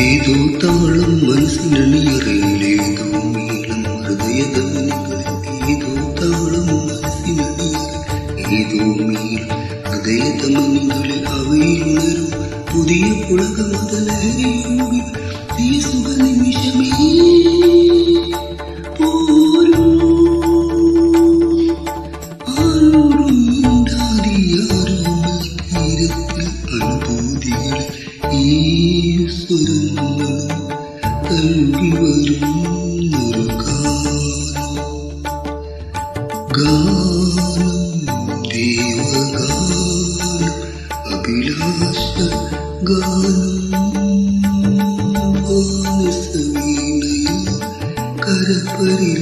ഏതോ താളം മനസ്സിനണിയറയിലേതോ നീളം ഹൃദയധമനികളിൽ ഏതോ താളം മനസ്സിനണിയറ ഏതോ നീളം ഹൃദയധമനികളിൽ അവയിലുണരും പുതിയ പുളകമതലഹരിയോടി ഈ സുഖനിമിഷമേ പോരും ആരോടും മിണ്ടാതിയാരോ തീരത്തിൽ അനുഭൂതികളിൽ ഈ സ്വരങ്ങളും തഴുകി വരുന്നൊരു ഗാനം ദേവഗാനം അഭിലാഷ ഗാനം മാനസവീണയിൽ കരപരി